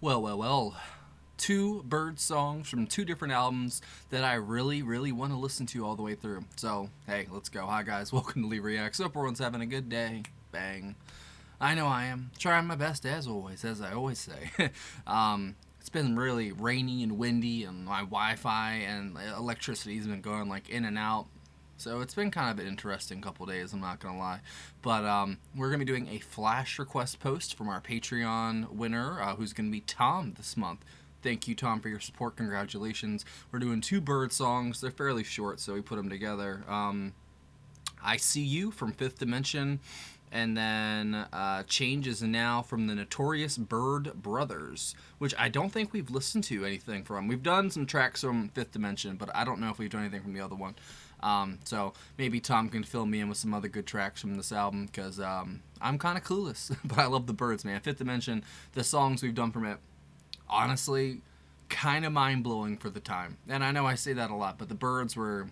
Well. Two Byrds songs from two different albums that I really want to listen to all the way through. So, hey, let's go. Hi, guys. Welcome to Lee Reacts. Hope everyone's having a good day. Bang. I know I am. Trying my best, as always, as I always say. It's been really rainy and windy, and my Wi-Fi and electricity's been going, like, in and out. So it's been kind of an interesting couple days, I'm not going to lie. But we're going to be doing a flash request post from our Patreon winner, who's going to be Tom this month. Thank you, Tom, for your support. Congratulations. We're doing two Byrds songs. They're fairly short, so we put them together. I See You from Fifth Dimension, and then Changes Now from the Notorious Byrd Brothers, which I don't think we've listened to anything from. We've done some tracks from Fifth Dimension, but I don't know if we've done anything from the other one. So maybe Tom can fill me in with some other good tracks from this album, because I'm kind of clueless. But I love the Byrds, man. Fifth Dimension, the songs we've done from it, honestly, kind of mind-blowing for the time. And I know I say that a lot, but the Byrds were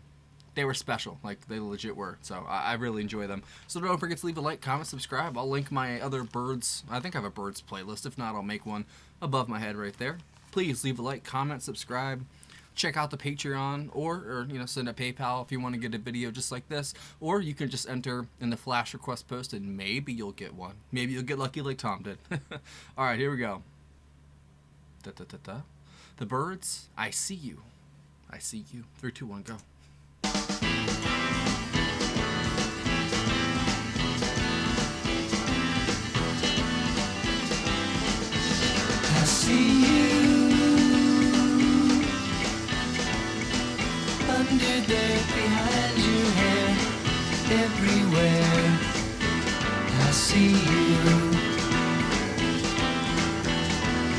special. Like, they legit were. So I really enjoy them. So don't forget to leave a like, comment, subscribe. I'll link my other Byrds. I think I have a Byrds playlist. If not, I'll make one above my head right there. Please leave a like, comment, subscribe. Check out the Patreon, or send a PayPal if you want to get a video just like this. Or you can just enter in the flash request post, and maybe you'll get one. Maybe you'll get lucky like Tom did. All right, here we go. The Byrds, I See You. I See You. 3, 2, 1, go. I see you under there, behind your hair, everywhere. I see you.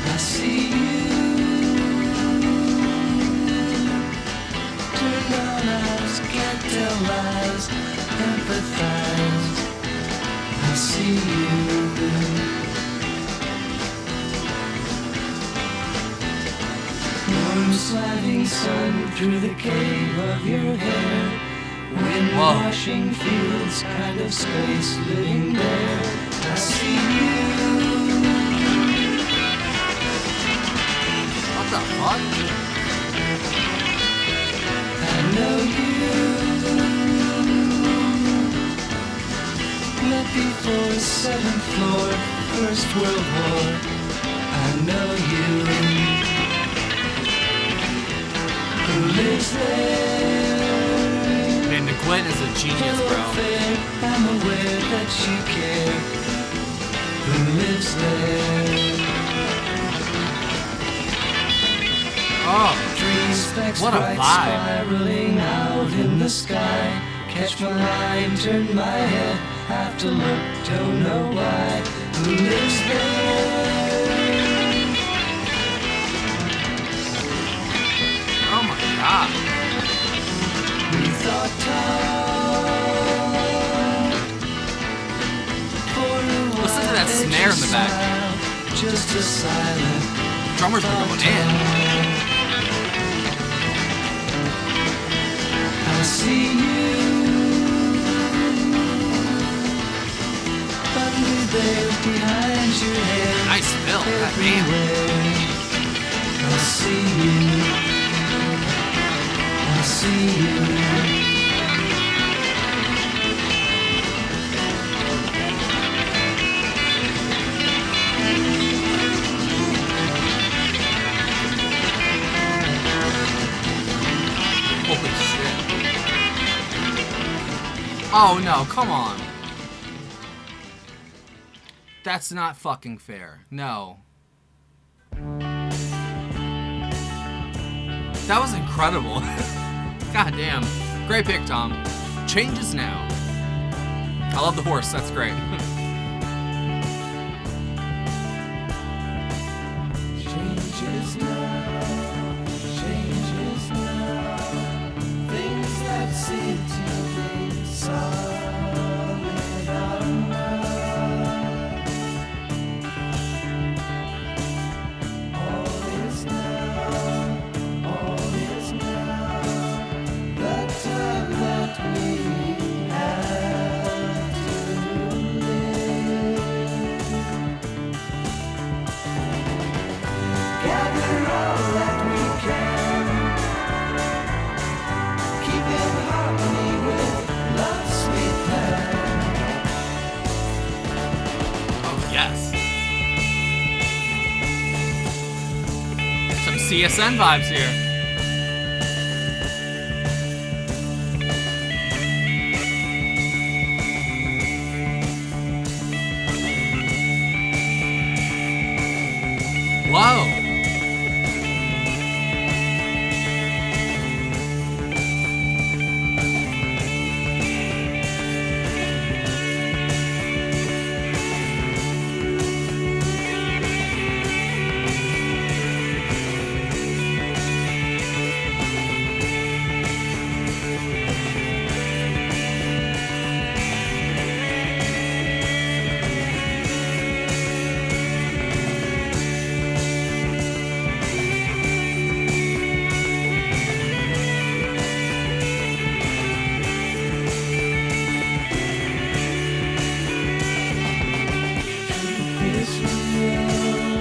I see you. Turn on eyes, can't tell lies, empathize. I see you. Warm sliding sun through the cave of your hair. Wind washing fields, kind of space living there. I see you. What the fuck? I know you. Met before 7th floor, First World War. I know you. Who lives there? Man, McGuinn is a genius, bro. I'm aware that you care. Who lives there? Oh, Three specks what a bright vibe. spiraling out in the sky. Catch my line, turn my head, have to look, don't know why. Who lives there? Oh my god. We thought tall. Listen to that snare in the back. Just a silent Drummers were going in. I see you under there, behind your head. Nice fill. God damn. I see you. I see you. Holy shit. Oh no, come on. That's not fucking fair. No. That was incredible. God damn. Great pick, Tom. Changes Now. I love the horse. That's great. Changes now, changes now. Things that seem to be solid are not. All is now, all is now. The time that we have to live. CSN vibes here. Whoa.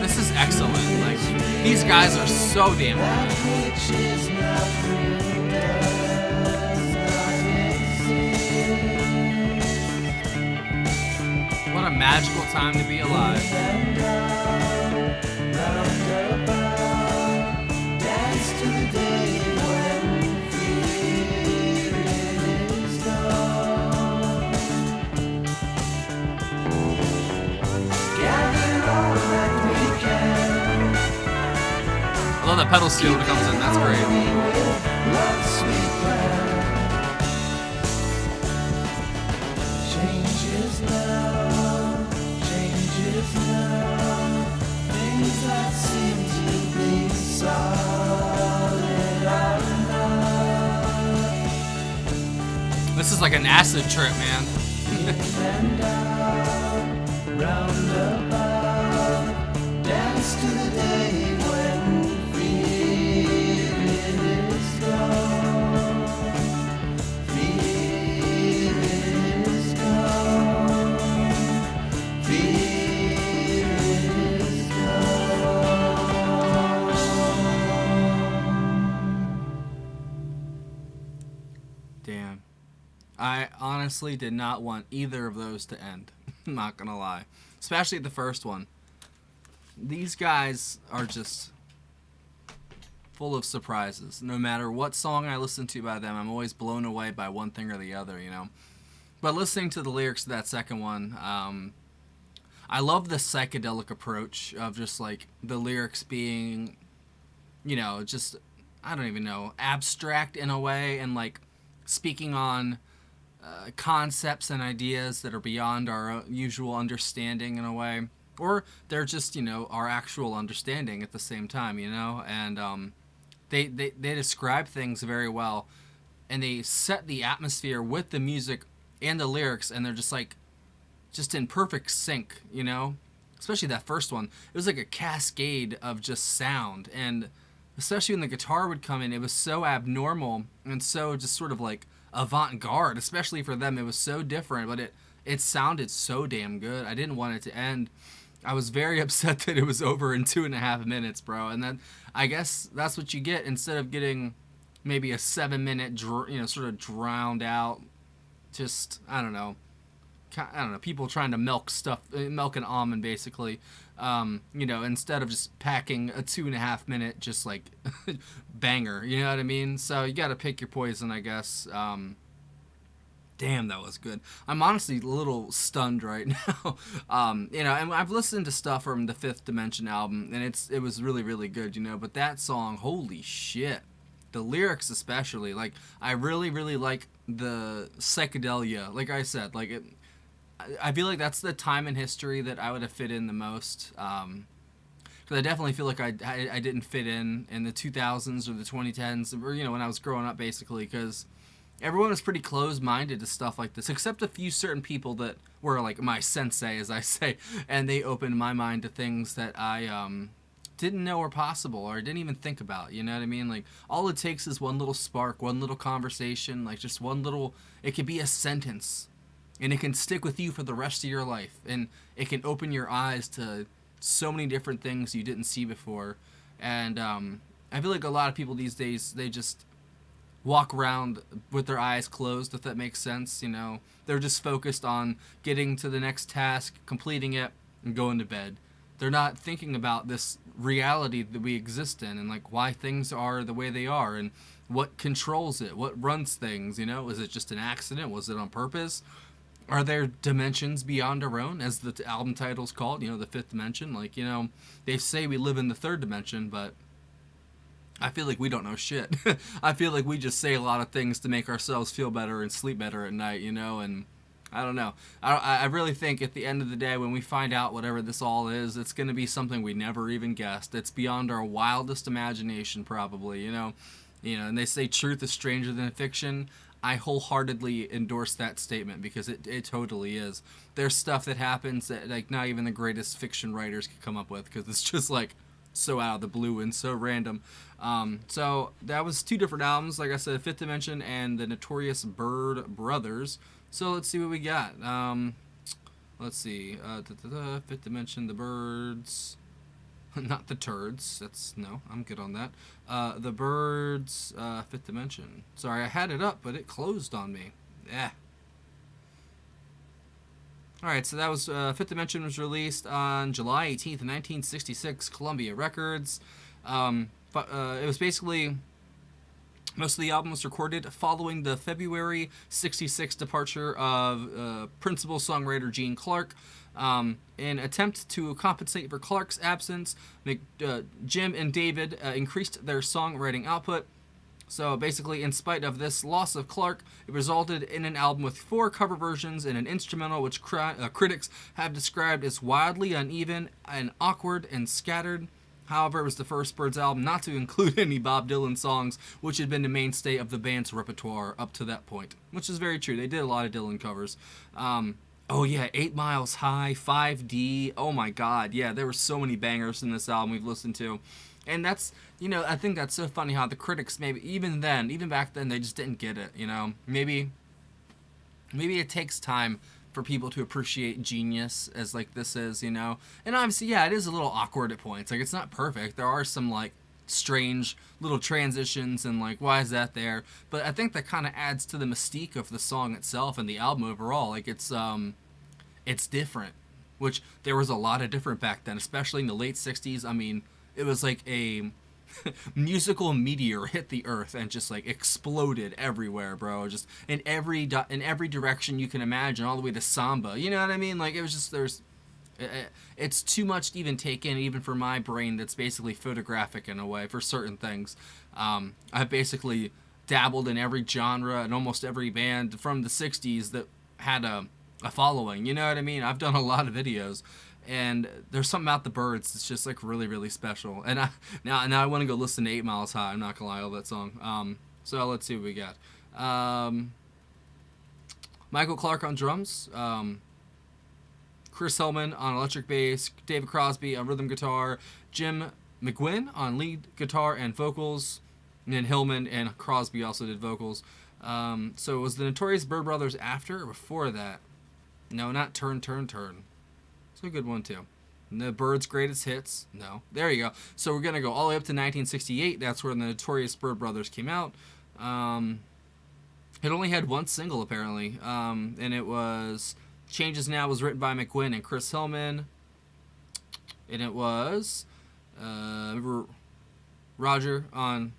This is excellent. Like, these guys are so damn good. What a magical time to be alive. I love that pedal steel when it comes in, that's great. Changes now, things that seem to be solid are not. This is like an acid trip, man. Roundabout, dance to the day when fear is gone. Fear is gone. Fear is gone. Damn. I honestly did not want either of those to end. I'm not gonna lie. Especially the first one. These guys are just full of surprises. No matter what song I listen to by them, I'm always blown away by one thing or the other, you know. But listening to the lyrics to that second one, I love the psychedelic approach of just like the lyrics being, you know, just, I don't even know, abstract in a way, and like speaking on concepts and ideas that are beyond our usual understanding in a way, or they're just, you know, our actual understanding at the same time, you know. And they describe things very well, and they set the atmosphere with the music and the lyrics, and they're just like just in perfect sync, you know. Especially that first one, it was like a cascade of just sound, and especially when the guitar would come in, it was so abnormal and so just sort of like avant-garde. Especially for them, it was so different, but it sounded so damn good. I didn't want it to end. I was very upset that it was over in 2.5 minutes, bro. And then I guess that's what you get instead of getting maybe a 7-minute, you know, sort of drowned out, just, I don't know, people trying to milk an almond basically. You know, instead of just packing a 2.5 minute just like banger, you know what I mean? So you got to pick your poison, I guess. Damn, that was good. I'm honestly a little stunned right now. You know, and I've listened to stuff from the Fifth Dimension album, and it was really, really good, you know. But that song, holy shit. The lyrics especially, like, I really, really like the psychedelia. Like I said, like, I feel like that's the time in history that I would have fit in the most. Because I definitely feel like I didn't fit in the 2000s or the 2010s, or, you know, when I was growing up, basically, because everyone was pretty closed-minded to stuff like this, except a few certain people that were like my sensei, as I say, and they opened my mind to things that I didn't know were possible or didn't even think about, you know what I mean? Like, all it takes is one little spark, one little conversation, like just one little, it could be a sentence, and it can stick with you for the rest of your life, and it can open your eyes to so many different things you didn't see before. And I feel like a lot of people these days, they just walk around with their eyes closed, if that makes sense, you know. They're just focused on getting to the next task, completing it, and going to bed. They're not thinking about this reality that we exist in, and like why things are the way they are, and what controls it, what runs things. You know, is it just an accident? Was it on purpose? Are there dimensions beyond our own, as the album title's called? You know, the fifth dimension. Like, you know, they say we live in the third dimension, but I feel like we don't know shit. I feel like we just say a lot of things to make ourselves feel better and sleep better at night, you know, and I don't know. I really think at the end of the day, when we find out whatever this all is, it's going to be something we never even guessed. It's beyond our wildest imagination, probably, you know. You know, and they say truth is stranger than fiction. I wholeheartedly endorse that statement because it totally is. There's stuff that happens that like not even the greatest fiction writers could come up with because it's just like so out of the blue and so random. So that was two different albums, like I said, Fifth Dimension and the Notorious Byrd Brothers. So let's see what we got. Let's see. Fifth Dimension, the Byrds. Not the Turds. No, I'm good on that. The Byrds, Fifth Dimension. Sorry, I had it up, but it closed on me. Yeah. Alright, so that was Fifth Dimension was released on July 18th, 1966, Columbia Records. It was basically... Most of the album was recorded following the February 66 departure of principal songwriter Gene Clark. In attempt to compensate for Clark's absence, Jim and David increased their songwriting output. So basically, in spite of this loss of Clark, it resulted in an album with 4 cover versions and an instrumental, which critics have described as wildly uneven and awkward and scattered. However, it was the first Byrds album not to include any Bob Dylan songs, which had been the mainstay of the band's repertoire up to that point, which is very true. They did a lot of Dylan covers. Oh yeah, 8 Miles High, 5D, oh my god, yeah, there were so many bangers in this album we've listened to. And that's, you know, I think that's so funny how the critics maybe, even back then, they just didn't get it, you know? Maybe it takes time for people to appreciate genius as like this is, you know? And obviously, yeah, it is a little awkward at points. Like, it's not perfect. There are some, like, strange little transitions and, like, why is that there? But I think that kind of adds to the mystique of the song itself and the album overall. Like, it's different, which there was a lot of different back then, especially in the late 60s. I mean, it was like a musical meteor hit the earth and just like exploded everywhere, bro. Just in every direction you can imagine, all the way to samba. You know what I mean? Like, it was just it's too much to even take in, even for my brain that's basically photographic in a way for certain things. I've basically dabbled in every genre and almost every band from the 60s that had a following. You know what I mean? I've done a lot of videos. And there's something about the Byrds that's just like really, really special. And now I want to go listen to 8 Miles High. I'm not gonna lie, I love that song. So let's see what we got. Michael Clark on drums. Chris Hillman on electric bass. David Crosby on rhythm guitar. Jim McGuinn on lead guitar and vocals. And then Hillman and Crosby also did vocals. So was the Notorious Byrd Brothers after or before that? No, not Turn. It's a good one, too. And the Byrds' greatest hits. No. There you go. So we're going to go all the way up to 1968. That's where the Notorious Byrd Brothers came out. It only had one single, apparently. And it was... Changes Now was written by McGuinn and Chris Hillman. And it was... Roger on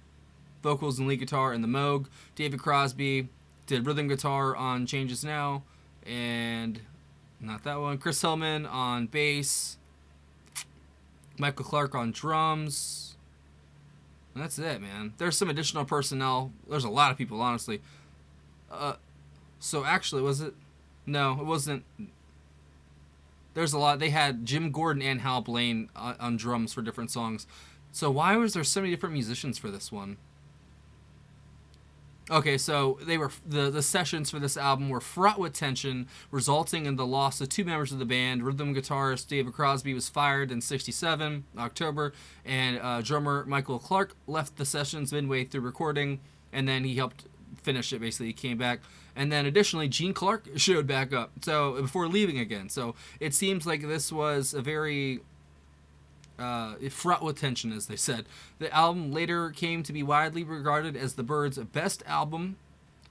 vocals and lead guitar and the Moog. David Crosby did rhythm guitar on Changes Now. And... Not that one. Chris Hillman on bass. Michael Clark on drums. And that's it, man. There's some additional personnel. There's a lot of people, honestly. So actually, was it? No, it wasn't. There's a lot. They had Jim Gordon and Hal Blaine on drums for different songs. So why was there so many different musicians for this one? Okay, so they were the sessions for this album were fraught with tension, resulting in the loss of 2 members of the band. Rhythm guitarist David Crosby was fired in '67, October, and drummer Michael Clark left the sessions midway through recording, and then he helped finish it. Basically, he came back, and then additionally, Gene Clark showed back up. So before leaving again, so it seems like this was a very fraught with tension, as they said. The album later came to be widely regarded as the Byrds' best album,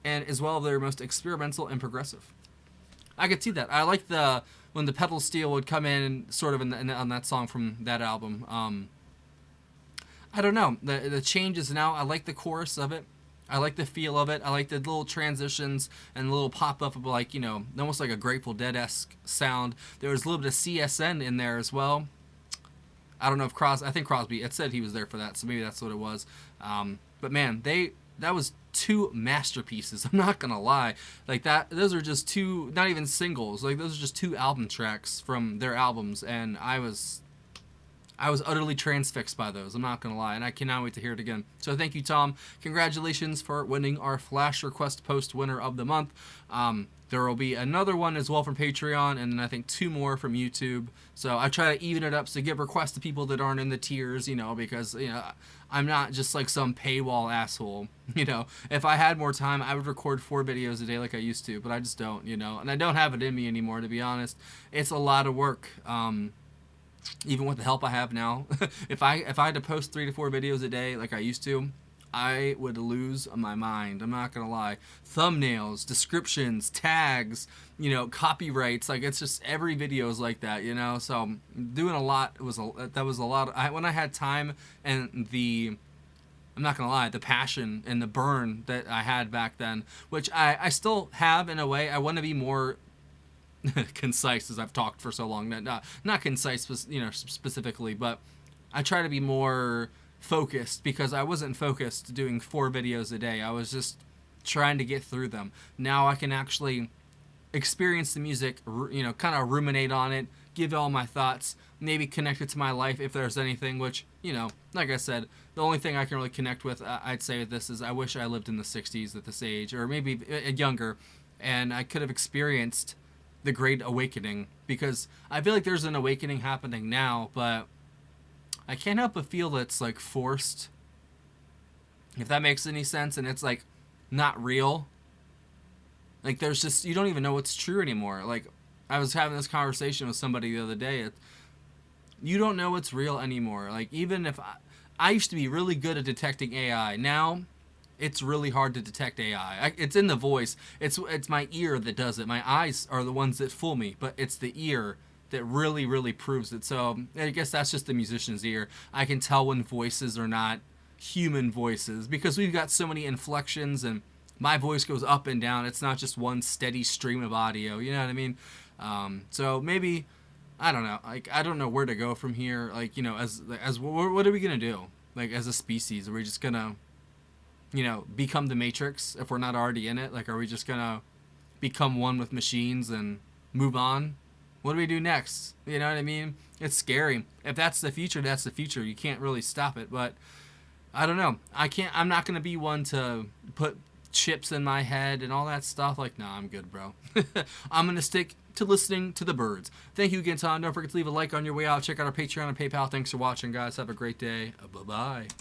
and as well their most experimental and progressive. I could see that. I like the when the pedal steel would come in, sort of on that song from that album. I don't know, the changes now. I like the chorus of it. I like the feel of it. I like the little transitions and the little pop up of, like, almost like a Grateful Dead-esque sound. There was a little bit of CSN in there as well. I don't know if I think Crosby, it said he was there for that, so maybe that's what it was. But man, that was two masterpieces. I'm not gonna lie, like that. Those are just two, not even singles. Like, those are just two album tracks from their albums, and I was utterly transfixed by those. I'm not gonna lie, and I cannot wait to hear it again. So thank you, Tom. Congratulations for winning our Flash Request Post winner of the month. There will be another one as well from Patreon, and then I think 2 more from YouTube. So I try to even it up, so give requests to people that aren't in the tiers, because I'm not just like some paywall asshole. If I had more time, I would record 4 videos a day like I used to, but I just don't. And I don't have it in me anymore, to be honest. It's a lot of work. Even with the help I have now, if I had to post 3 to 4 videos a day like I used to, I would lose my mind. I'm not gonna lie. Thumbnails, descriptions, tags, copyrights. Like, it's just every video is like that. So doing a lot was a lot. When I had time and I'm not gonna lie, the passion and the burn that I had back then, which I still have in a way. I want to be more concise, as I've talked for so long. Not concise, specifically, but I try to be more focused, because I wasn't focused doing 4 videos a day. I was just trying to get through them. Now I can actually experience the music, kind of ruminate on it, give all my thoughts, maybe connect it to my life if there's anything, which, like I said, the only thing I can really connect with, I'd say with this, is I wish I lived in the 60s at this age, or maybe younger, and I could have experienced the Great Awakening, because I feel like there's an awakening happening now, but I can't help but feel that it's like forced, if that makes any sense, and it's like not real. Like, there's just, you don't even know what's true anymore. Like, I was having this conversation with somebody the other day. You don't know what's real anymore. Like, even if I used to be really good at detecting AI, now it's really hard to detect AI. It's in the voice. It's my ear that does it. My eyes are the ones that fool me, but it's the ear that really, really proves it. So I guess that's just the musician's ear. I can tell when voices are not human voices, because we've got so many inflections, and my voice goes up and down. It's not just one steady stream of audio. You know what I mean? So maybe, I don't know. Like, I don't know where to go from here. Like, as what are we gonna do? Like, as a species, are we just gonna become the Matrix if we're not already in it? Like, are we just gonna become one with machines and move on? What do we do next? You know what I mean? It's scary. If that's the future, that's the future. You can't really stop it. But I don't know. I'm not gonna be one to put chips in my head and all that stuff. Like, nah, I'm good, bro. I'm gonna stick to listening to the Byrds. Thank you again, Tom. Don't forget to leave a like on your way out. Check out our Patreon and PayPal. Thanks for watching, guys. Have a great day. Bye-bye.